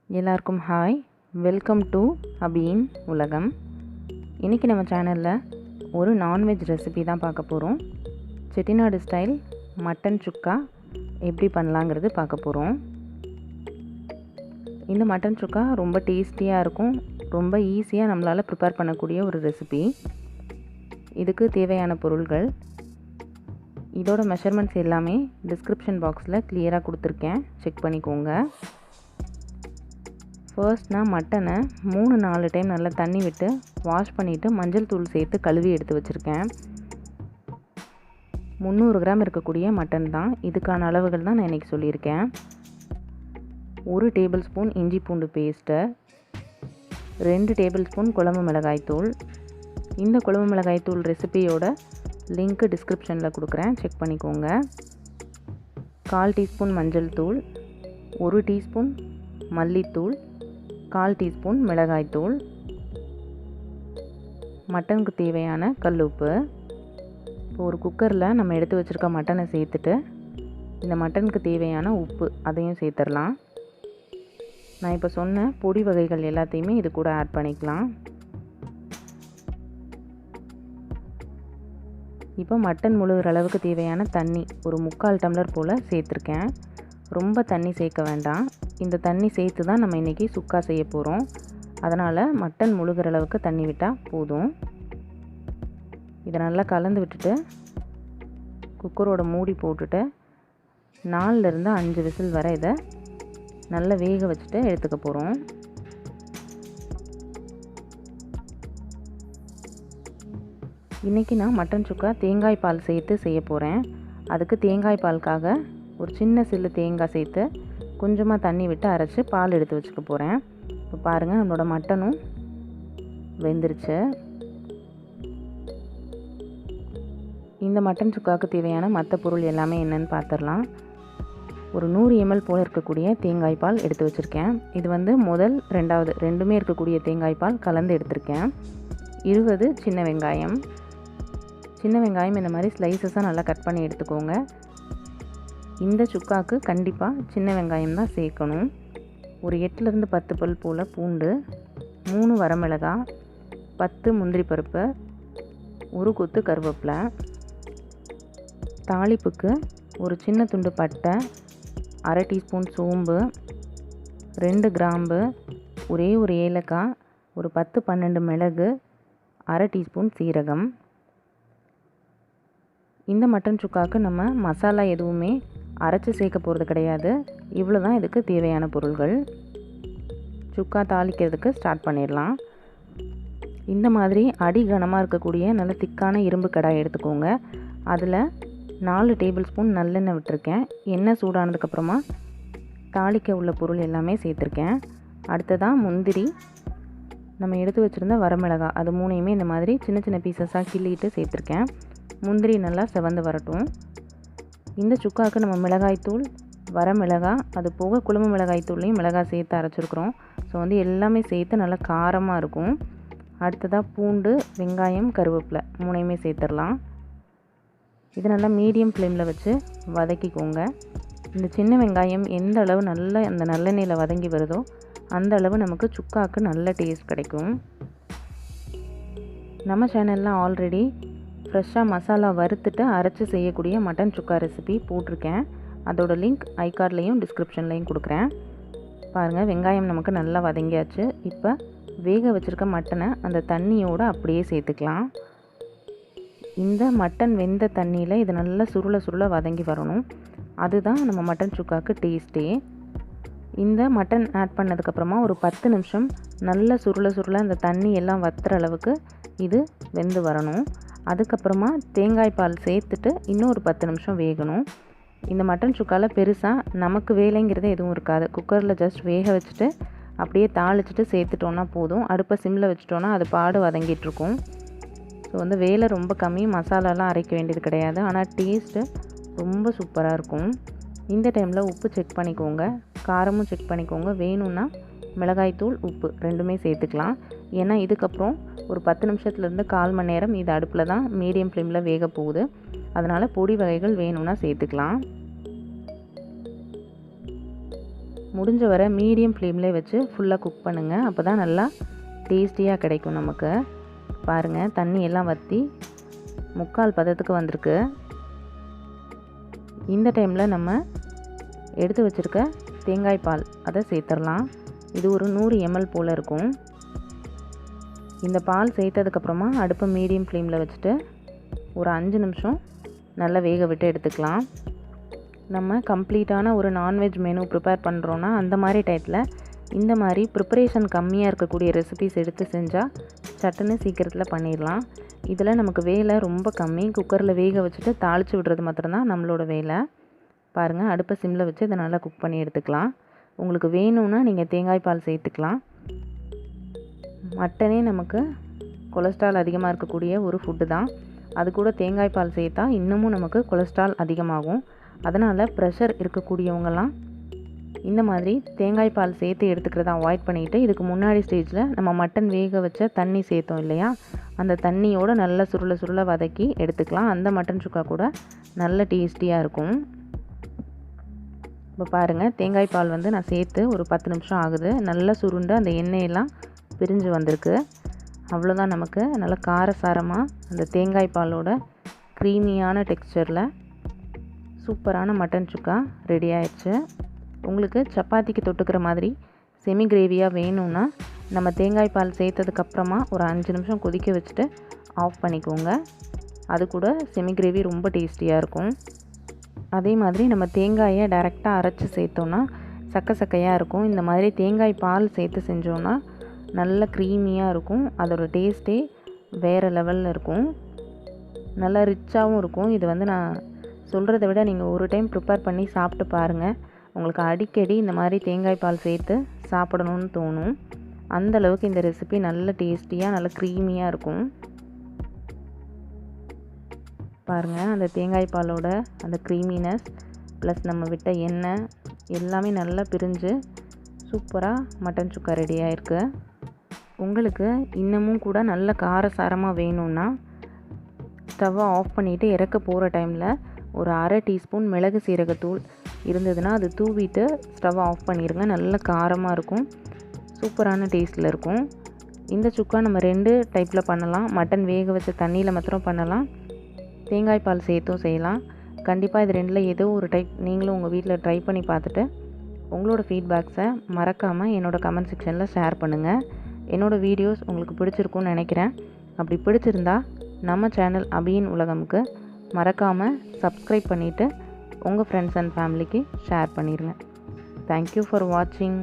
எல்லாருக்கும் hi, welcome to அபியின் உலகம். இன்றைக்கி நம்ம சேனலில் ஒரு நான்வெஜ் ரெசிபி தான் பார்க்க போகிறோம். செட்டிநாடு ஸ்டைல் மட்டன் சுக்கா எப்படி பண்ணலாங்கிறது பார்க்க போகிறோம். இந்த மட்டன் சுக்கா ரொம்ப டேஸ்டியாக இருக்கும், ரொம்ப ஈஸியாக நம்மளால் ப்ரிப்பேர் பண்ணக்கூடிய ஒரு ரெசிபி. இதுக்கு தேவையான பொருள்கள், இதோட மெஷர்மெண்ட்ஸ் எல்லாமே டிஸ்கிரிப்ஷன் பாக்ஸில் கிளியராக கொடுத்துருக்கேன், செக் பண்ணிக்கோங்க. ஃபர்ஸ்ட் நான் மட்டனை 3-4 டைம் நல்லா தண்ணி விட்டு வாஷ் பண்ணிவிட்டு மஞ்சள் தூள் சேர்த்து கழுவி எடுத்து வச்சுருக்கேன். 300 கிராம் இருக்கக்கூடிய மட்டன் தான். இதுக்கான அளவுகள் தான் நான் இன்றைக்கி சொல்லியிருக்கேன். 1 டேபிள் ஸ்பூன் இஞ்சி பூண்டு பேஸ்ட்டு, 2 டேபிள் ஸ்பூன் குழம்பு மிளகாய் தூள். இந்த குழம்பு மிளகாய் தூள் ரெசிபியோட லிங்க்கு டிஸ்கிரிப்ஷனில் கொடுக்குறேன், செக் பண்ணிக்கோங்க. 1/4 டீஸ்பூன் மஞ்சள் தூள், 1 டீஸ்பூன் மல்லித்தூள், 1/4 டீஸ்பூன் மிளகாய்த்தூள், மட்டனுக்கு தேவையான கல்லுப்பு. இப்போ ஒரு குக்கரில் நம்ம எடுத்து வச்சுருக்க மட்டனை சேர்த்துட்டு இந்த மட்டனுக்கு தேவையான உப்பு அதையும் சேர்த்துடலாம். நான் இப்போ சொன்ன பொடி வகைகள் எல்லாத்தையுமே இது கூட ஆட் பண்ணிக்கலாம். இப்போ மட்டன் முழுகிற அளவுக்கு தேவையான தண்ணி ஒரு 3/4 டம்ளர் போல் சேர்த்துருக்கேன். ரொம்ப தண்ணி சேர்க்க வேண்டாம். இந்த தண்ணி சேர்த்து தான் நம்ம இன்றைக்கி சுக்கா செய்ய போகிறோம். அதனால் மட்டன் முழுகிற அளவுக்கு தண்ணி விட்டால் போதும். இதை நல்லா கலந்து விட்டுட்டு குக்கரோட மூடி போட்டுட்டு 4லேருந்து 5 விசில் வரை இதை நல்லா வேக வச்சுட்டு எடுத்துக்க போகிறோம். இன்றைக்கி நான் மட்டன் சுக்கா தேங்காய் பால் சேர்த்து செய்ய போகிறேன். அதுக்கு தேங்காய் பாலுக்காக ஒரு சின்ன சில்லு தேங்காய் சேர்த்து கொஞ்சமாக தண்ணி விட்டு அரைச்சி பால் எடுத்து வச்சுக்க போகிறேன். இப்போ பாருங்கள், நம்மளோட மட்டனும் வெந்துருச்சு. இந்த மட்டன் சுக்காவுக்கு தேவையான மற்ற பொருள் எல்லாமே என்னென்னு பார்த்துடலாம். ஒரு 100 ml போல் இருக்கக்கூடிய தேங்காய் பால் எடுத்து வச்சுருக்கேன். இது வந்து முதல் 2வது ரெண்டுமே இருக்கக்கூடிய தேங்காய் பால் கலந்து எடுத்திருக்கேன். 20 சின்ன வெங்காயம். சின்ன வெங்காயம் இந்த மாதிரி ஸ்லைசஸாக நல்லா கட் பண்ணி எடுத்துக்கோங்க. இந்த சுக்காவுக்கு கண்டிப்பாக சின்ன வெங்காயம் தான் சேர்க்கணும். ஒரு 8லேருந்து 10 பல் போல் பூண்டு, 3 வரமிளகாய், 10 முந்திரி பருப்பு, 1 கொத்து கருவேப்பிலை. தாளிப்புக்கு ஒரு சின்ன துண்டு பட்டை, 1/2 டீஸ்பூன் சோம்பு, 2 கிராம்பு, ஒரே ஒரு ஏலக்காய், ஒரு 10-12 மிளகு, 1/2 டீஸ்பூன் சீரகம். இந்த மட்டன் சுக்காவுக்கு நம்ம மசாலா எதுவுமே அரைச்சி சேர்க்க போகிறது கிடையாது. இவ்வளோ தான் இதுக்கு தேவையான பொருள்கள். சுக்கா தாளிக்கிறதுக்கு ஸ்டார்ட் பண்ணிடலாம். இந்த மாதிரி அடி கனமாக இருக்கக்கூடிய நல்ல திக்கான இரும்பு கடாய் எடுத்துக்கோங்க. அதில் 4 டேபிள் ஸ்பூன் நல்லெண்ணெய் விட்டுருக்கேன். எண்ணெய் சூடானதுக்கப்புறமா தாளிக்க உள்ள பொருள் எல்லாமே சேர்த்துருக்கேன். அடுத்ததாக முந்திரி, நம்ம எடுத்து வச்சுருந்த வரமிளகாய், அது 3யுமே இந்த மாதிரி சின்ன சின்ன பீசஸாக கிள்ளிட்டு சேர்த்துருக்கேன். முந்திரி நல்லா செவந்து வரட்டும். இந்த சுக்காவுக்கு நம்ம மிளகாய்த்தூள், வரமிளகாய், அது போக குழம்பு மிளகாய்த்தூள்லையும் மிளகாய் சேர்த்து அரைச்சிருக்கிறோம். ஸோ வந்து எல்லாமே சேர்த்து நல்லா காரமாக இருக்கும். அடுத்ததாக பூண்டு, வெங்காயம், கருவேப்பிலை 3யுமே சேர்த்துடலாம். இது நல்லா மீடியம் ஃப்ளேமில் வச்சு வதக்கிக்கோங்க. இந்த சின்ன வெங்காயம் எந்த அளவு நல்லா அந்த நல்லெண்ணெயில் வதங்கி வருதோ அந்த அளவு நமக்கு சுக்காவுக்கு நல்ல டேஸ்ட் கிடைக்கும். நம்ம சேனலில் ஆல்ரெடி ஃப்ரெஷ்ஷாக மசாலா வறுத்துட்டு அரைச்சி செய்யக்கூடிய மட்டன் சுக்கா ரெசிபி போட்டிருக்கேன். அதோட லிங்க் ஐகார்ட்லேயும் டிஸ்கிரிப்ஷன்லேயும் கொடுக்குறேன். பாருங்கள், வெங்காயம் நமக்கு நல்லா வதங்கியாச்சு. இப்போ வேக வச்சுருக்க மட்டனை அந்த தண்ணியோடு அப்படியே சேர்த்துக்கலாம். இந்த மட்டன் வெந்த தண்ணியில் இது நல்லா சுருள வதங்கி வரணும். அதுதான் நம்ம மட்டன் சுக்காவுக்கு டேஸ்ட்டே. இந்த மட்டன் ஆட் பண்ணதுக்கப்புறமா ஒரு 10 நிமிஷம் நல்லா சுருள அந்த தண்ணி எல்லாம் வத்துற அளவுக்கு இது வெந்து வரணும். அதுக்கப்புறமா தேங்காய் பால் சேர்த்துட்டு இன்னும் ஒரு 10 நிமிஷம் வேகணும். இந்த மட்டன் சுக்காவில் பெருசாக நமக்கு வேலைங்கிறது எதுவும் இருக்காது. குக்கரில் ஜஸ்ட் வேக வச்சுட்டு அப்படியே தாளிச்சிட்டு சேர்த்துட்டோன்னா போதும். அடுப்பை சிம்மில் வச்சுட்டோன்னா அது பாடு வதங்கிட்டுருக்கும். ஸோ வந்து வேலை ரொம்ப கம்மி, மசாலாலாம் அரைக்க வேண்டியது கிடையாது. ஆனால் டேஸ்ட்டு ரொம்ப சூப்பராக இருக்கும். இந்த டைமில் உப்பு செக் பண்ணிக்கோங்க, காரமும் செக் பண்ணிக்கோங்க. வேணும்னா மிளகாய்த்தூள், உப்பு 2மே சேர்த்துக்கலாம். ஏன்னா இதுக்கப்புறம் ஒரு 10 நிமிஷத்துலேருந்து 1/4 மணி நேரம் இது அடுப்பில் தான் மீடியம் ஃப்ளேமில் வேக போகுது. அதனால் பொடி வகைகள் வேணும்னா சேர்த்துக்கலாம். முடிஞ்ச வரை மீடியம் ஃப்ளேம்லேயே வச்சு ஃபுல்லாக குக் பண்ணுங்கள். அப்போ தான் நல்லா டேஸ்டியாக கிடைக்கும் நமக்கு. பாருங்கள், தண்ணி எல்லாம் வற்றி 3/4 பதத்துக்கு வந்திருக்கு. இந்த டைமில் நம்ம எடுத்து வச்சுருக்க தேங்காய் பால் அதை சேர்த்துடலாம். இது ஒரு 100 ml போல் இருக்கும். இந்த பால் சேர்த்ததுக்கப்புறமா அடுப்பை மீடியம் ஃப்ளேமில் வச்சுட்டு ஒரு 5 நிமிஷம் நல்லா வேக விட்டு எடுத்துக்கலாம். நம்ம கம்ப்ளீட்டான ஒரு நான்வெஜ் மெனு ப்ரிப்பேர் பண்ணுறோன்னா அந்த மாதிரி டயத்தில் இந்த மாதிரி ப்ரிப்பரேஷன் கம்மியாக இருக்கக்கூடிய ரெசிபிஸ் எடுத்து செஞ்சால் சட்டுன்னு சீக்கிரத்தில் பண்ணிடலாம். இதில் நமக்கு வேலை ரொம்ப கம்மி. குக்கரில் வேக வச்சுட்டு தாளித்து விடுறது மாத்திரம்தான் நம்மளோட வேலை. பாருங்கள், அடுப்பை சிம்மில் வச்சு இதை நல்லா குக் பண்ணி எடுத்துக்கலாம். உங்களுக்கு வேணும்னா நீங்கள் தேங்காய் பால் சேர்த்துக்கலாம். மட்டனே நமக்கு கொலஸ்ட்ரால் அதிகமாக இருக்கக்கூடிய ஒரு ஃபுட்டு தான். அது கூட தேங்காய் பால் சேர்த்தா இன்னமும் நமக்கு கொலஸ்ட்ரால் அதிகமாகும். அதனால் ப்ரெஷர் இருக்கக்கூடியவங்கலாம் இந்த மாதிரி தேங்காய் பால் சேர்த்து எடுத்துக்கிறத அவாய்ட் பண்ணிவிட்டு இதுக்கு முன்னாடி ஸ்டேஜில் நம்ம மட்டன் வேக வச்ச தண்ணி சேர்த்தோம் இல்லையா, அந்த தண்ணியோடு நல்லா சுருளை வதக்கி எடுத்துக்கலாம். அந்த மட்டன் சுக்கா கூட நல்ல டேஸ்டியாக இருக்கும். இப்போ பாருங்கள், தேங்காய் பால் நான் சேர்த்து ஒரு 10 நிமிஷம் ஆகுது. நல்லா சுருண்டு அந்த எண்ணெயெல்லாம் பிரிஞ்சு வந்திருக்கு. அவ்வளோதான், நமக்கு நல்லா காரசாரமாக அந்த தேங்காய் பாலோட க்ரீமியான டெக்ஸ்சரில் சூப்பரான மட்டன் சுக்கா ரெடி ஆயிடுச்சு. உங்களுக்கு சப்பாத்திக்கு தொட்டுக்கிற மாதிரி செமி கிரேவியாக வேணும்னா நம்ம தேங்காய் பால் சேர்த்ததுக்கப்புறமா ஒரு 5 நிமிஷம் கொதிக்க வச்சுட்டு ஆஃப் பண்ணிக்கோங்க. அது கூட செமி கிரேவி ரொம்ப டேஸ்டியாக இருக்கும். அதே மாதிரி நம்ம தேங்காயை டைரெக்டாக அரைச்சி சேர்த்தோன்னா சக்கையாக இருக்கும். இந்த மாதிரி தேங்காய் பால் சேர்த்து செஞ்சோன்னா நல்ல க்ரீமியாக இருக்கும். அதோட டேஸ்ட்டே வேறு லெவலில் இருக்கும். நல்லா ரிச்சாகவும் இருக்கும். இது நான் சொல்கிறத விட நீங்கள் ஒரு டைம் ப்ரிப்பேர் பண்ணி சாப்பிட்டு பாருங்கள். உங்களுக்கு அடிக்கடி இந்த மாதிரி தேங்காய் பால் சேர்த்து சாப்பிடணும்னு தோணும். அந்தளவுக்கு இந்த ரெசிபி நல்ல டேஸ்டியாக நல்ல க்ரீமியாக இருக்கும். பாருங்கள், அந்த தேங்காய் பாலோட அந்த க்ரீமினஸ் ப்ளஸ் நம்ம விட்ட எண்ணெய் எல்லாமே நல்லா பிரிஞ்சு சூப்பராக மட்டன் சுக்கா ரெடியாக இருக்குது. உங்களுக்கு இன்னமும் கூட நல்ல காரசாரமாக வேணும்னா ஸ்டவ்வை ஆஃப் பண்ணிவிட்டு இறக்க போகிற டைமில் ஒரு 1/2 டீஸ்பூன் மிளகு சீரகத்தூள் இருந்ததுன்னா அது தூவிட்டு ஸ்டவ்வை ஆஃப் பண்ணிடுங்க. நல்ல காரமாக இருக்கும், சூப்பரான டேஸ்ட்டில் இருக்கும். இந்த சுக்கா நம்ம 2 டைப்பில் பண்ணலாம். மட்டன் வேக வச்ச தண்ணியில் மாத்திரம் பண்ணலாம், தேங்காய் பால் சேர்த்தும் செய்யலாம். கண்டிப்பாக இது 2ல் ஏதோ ஒரு டைப் நீங்களும் உங்கள் வீட்டில் ட்ரை பண்ணி பார்த்துட்டு உங்களோட ஃபீட்பேக்ஸை மறக்காமல் என்னோடய கமெண்ட் செக்ஷனில் ஷேர் பண்ணுங்கள். என்னோடய வீடியோஸ் உங்களுக்கு பிடிச்சிருக்குன்னு நினைக்கிறேன். அப்படி பிடிச்சிருந்தா நம்ம சேனல் அபியின் உலகமுக்கு மறக்காமல் சப்ஸ்கிரைப் பண்ணிவிட்டு உங்கள் ஃப்ரெண்ட்ஸ் அண்ட் ஃபேமிலிக்கு ஷேர் பண்ணிடுங்க. தேங்க்யூ ஃபார் வாட்சிங்.